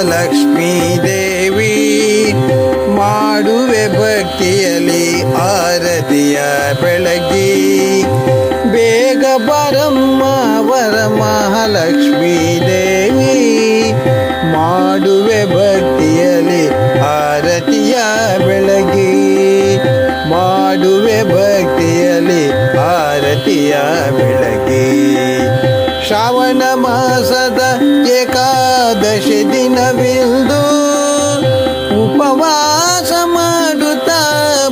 ಲಕ್ಷ್ಮೀ ದೇವಿ ಮಾಡುವೆ ಭಕ್ತಿಯಲ್ಲಿ ಆರತಿಯ ಬೆಳಗಿ ಬೇಗ ಬರಮ್ಮ ವರಮಹಾಲಕ್ಷ್ಮೀ ದೇವಿ ಮಾಡುವೆ ಭಕ್ತಿಯಲ್ಲಿ ಆರತಿಯ ಬೆಳಗಿ ಮಾಡುವೆ ಭಕ್ತಿಯಲ್ಲಿ ಆರತಿಯ ಬೆಳಗಿ ಶ್ರಾವಣ ಮಾಸದ ಏಕಾದಶಿ ದಿನವಿಂದು ಉಪವಾಸ ಮಾಡುತ್ತಾ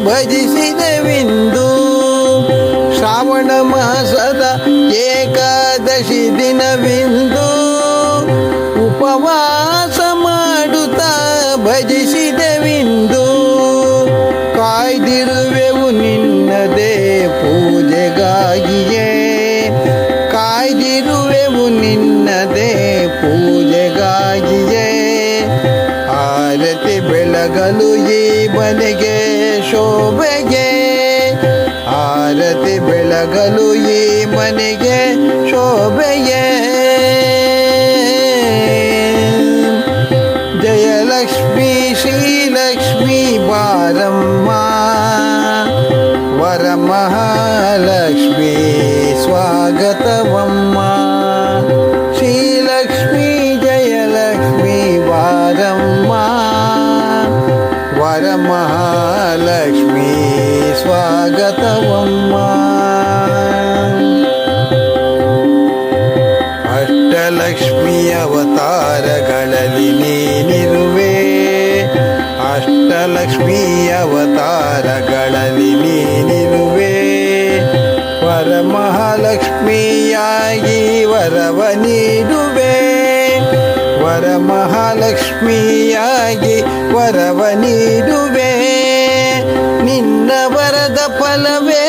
ಭಜಿಸಿದೆವಿಂದು ಶ್ರಾವಣ ಮಾಸದ ಏಕಾದಶಿ ದಿನವಿಂದು ಉಪವಾಸ ಮಾಡುತ್ತಾ ಭಜಿಸಿದೆವಿಂದು ಕಾಯ್ದಿರುವೆವು ನಿನ್ನದೇ ಪೂಜೆಗಾಗಿಯೇ ಕಾಯ್ದಿರುವೆವು ನಿನ್ನದೇ ಪೂಜೆಗಾಗಿಯೇ ಆರತಿ ಬೆಳಗಲು ಈ ಮನೆಗೆ ಶೋಭೆಗೆ ಆರತಿ ಬೆಳಗಲು ಈ ಮನೆಗೆ ಶೋಭೆಗೆ ಜಯಲಕ್ಷ್ಮೀ ಶ್ರೀಲಕ್ಷ್ಮೀ ಬಾರಮ್ಮ ವರಮಹಾಲಕ್ಷ್ಮೀ ಸ್ವಾಗತವಮ್ಮ ಶ್ರೀಲಕ್ಷ್ಮೀ ಜಯಲಕ್ಷ್ಮೀ ಬಾರಮ್ಮ ವರಮಹಾಲಕ್ಷ್ಮೀ ಸ್ವಾಗತವಮ್ಮ ಅಷ್ಟಲಕ್ಷ್ಮಿ ಅವತಾರಗಳಲ್ಲಿ ನೀನಿರುವೆ ಅಷ್ಟಲಕ್ಷ್ಮಿ ಅವತಾರಗಳಲ್ಲಿ ನೀನಿರುವೆ ವರಮಹಾಲಕ್ಷ್ಮಿಯಾಗಿ ವರವ ನೀಡುವೆ ವರಮಹಾಲಕ್ಷ್ಮಿಯಾಗಿ ವರವ ನೀಡುವೆ ನಿನ್ನ ವರದ ಫಲವೇ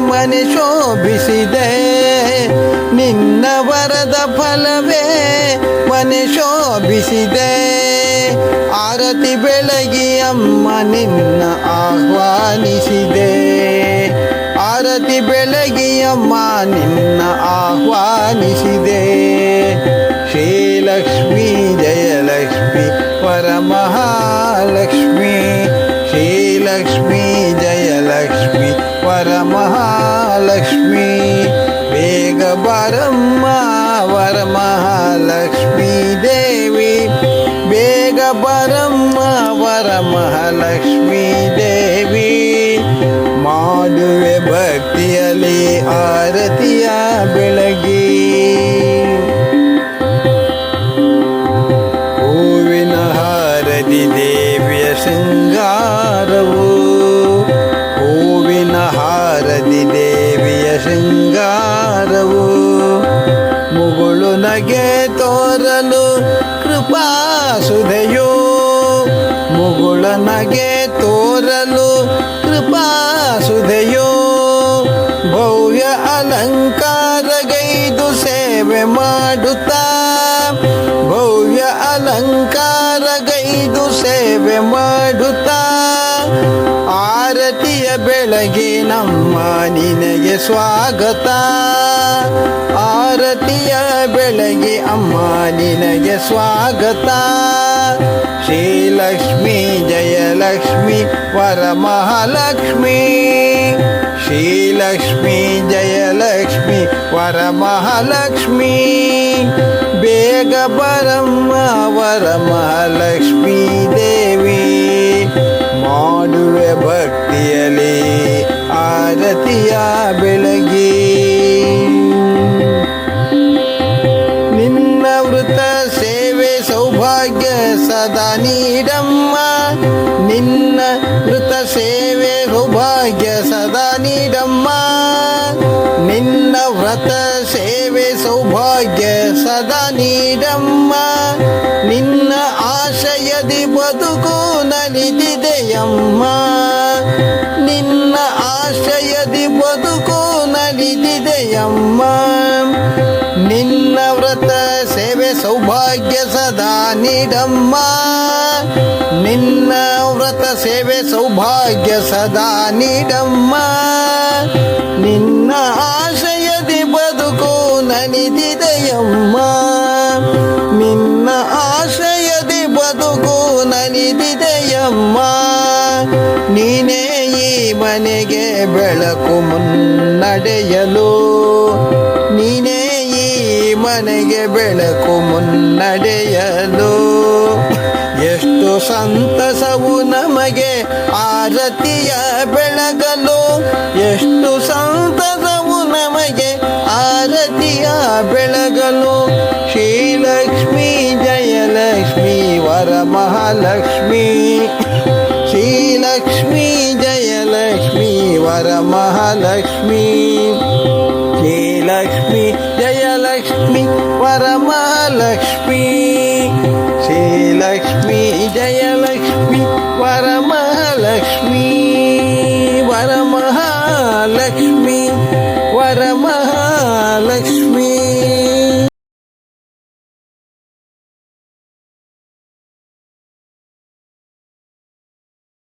ಮನೆ ಶೋಭಿಸಿದೆ ನಿನ್ನ ವರದ ಫಲವೇ ಮನೆ ಶೋಭಿಸಿದೆ ಆರತಿ ಬೆಳಗಿ ಅಮ್ಮ ನಿನ್ನ ಆಹ್ವಾನಿಸಿದೆ ಆರತಿ ಬೆಳಗಿ ಅಮ್ಮ ನಿನ್ನ ಆಹ್ವಾನಿಸಿದೆ ಶ್ರೀಲಕ್ಷ್ಮೀ ಜಯಲಕ್ಷ್ಮಿ ವರಮಹಾಲಕ್ಷ್ಮಿ ಶ್ರೀಲಕ್ಷ್ಮೀ ಜಯಲಕ್ಷ್ಮಿ ವರಮಹಾಲಕ್ಷ್ಮಿ ಬೇಗ ಬರಮ್ಮ ವರಮಹಾಲಕ್ಷ್ಮೀ ದೇವಿ ಬೇಗ ಬರಮ್ಮ ವರಮಹಾಲಕ್ಷ್ಮೀ ದೇವಿ ಮಾಡುವೆ ಭಕ್ತಿಯಲ್ಲಿ ಆರತಿಯ ಬೆಳಗಿ ಹೂವಿನ ಹಾರದಿ ದೇವಿಯ ಶೃಂಗಾರವು ಹೂವಿನ ಹಾರದಿ ದೇವಿಯ ಶೃಂಗಾರವು ಮುಗುಳು ನಗೆ ತೋರಲು ಕೃಪಾ ಸುಧೆಯೋ ಮುಗುಳ ನಗೆ ತೋರಲು ಕೃಪಾ ಸುಧೆಯೋ ಭವ್ಯ ಅಲಂಕಾರಗೈದು ಸೇವೆ ಮಾಡುತ್ತಾ ಭವ್ಯ ಅಲಂಕಾರಗೈದು ಸೇವೆ ಮಾಡುತ್ತಾ ಆರತಿಯ ಬೆಳಗ್ಗೆ ನಮ್ಮ ನಿನಗೆ ಸ್ವಾಗತ ಆರತಿಯ ಬೆಳಗ್ಗೆ ಅಮ್ಮ ನಿನಗೆ ಸ್ವಾಗತ ಶ್ರೀಲಕ್ಷ್ಮೀ ಜಯಲಕ್ಷ್ಮಿ ವರಮಹಾಲಕ್ಷ್ಮಿ ಶ್ರೀಲಕ್ಷ್ಮೀ ಜಯಲಕ್ಷ್ಮಿ ವರಮಹಾಲಕ್ಷ್ಮಿ ಬೇಗ ಬರಮ್ಮ ವರಮಹಾಲಕ್ಷ್ಮೀ ದೇವಿ ಮಾಡುವೆ ಭಕ್ತಿಯಲ್ಲಿ ಆರತಿಯ ಬೆಳಗಿ ನಿನ್ನ ವೃತ ಸೇವೆ ಸೌಭಾಗ್ಯ ಸದಾ ನೀಡಮ್ಮ ನಿನ್ನ ವೃತ ಸೇವೆ ಸೌಭಾಗ್ಯ ಸದಾ ನೀಡಮ್ಮ ನಿನ್ನ ವ್ರತ ಸೇವೆ ಸೌಭಾಗ್ಯ ಸದಾ ನೀಡಮ್ಮ ನಿನ್ನ ಆಶಯದಿ ಬದುಕು ನಲಿದಿದೆಯಮ್ಮ ನಿನ್ನ ಆಶಯದಿ ಬದುಕು ನಲಿದಿದೆಯಮ್ಮ ನಿನ್ನ ವ್ರತ ಸೇವೆ ಸೌಭಾಗ್ಯ ಸದಾ ನೀಡಮ್ಮ ನಿನ್ನ ವ್ರತ ಸೇವೆ ಸೌಭಾಗ್ಯ ಸದಾ ನೀಡಮ್ಮ ನಿನ್ನ ಆಶಯದಿ ಬದುಕು ನಲಿದಿದೆಯಮ್ಮ ನಿನ್ನ ಆಶಯದಿ ನಡೆಯಲು ನೀನೇ ಈ ಮನೆಗೆ ಬೆಳಕು ಮುನ್ನಡೆಯಲು ಎಷ್ಟು ಸಂತಸವು ನಮಗೆ ಆರತಿಯ ಬೆಳಗಲು ಎಷ್ಟು ಸಂತಸವು ನಮಗೆ ಆರತಿಯ ಬೆಳಗಲು ಶ್ರೀಲಕ್ಷ್ಮೀ ಜಯಲಕ್ಷ್ಮೀ ವರಮಹಾಲಕ್ಷ್ಮೀ ಶ್ರೀಲಕ್ಷ್ಮೀ ಜಯಲಕ್ಷ್ಮೀ ವರಮಹಾಲಕ್ಷ್ಮೀ ಶ್ರೀಲಕ್ಷ್ಮೀ ಜಯಲಕ್ಷ್ಮೀ ವರಮಹಾಲಕ್ಷ್ಮೀ ಶ್ರೀಲಕ್ಷ್ಮೀ ಜಯಲಕ್ಷ್ಮೀ ವರಮಹಾಲಕ್ಷ್ಮೀ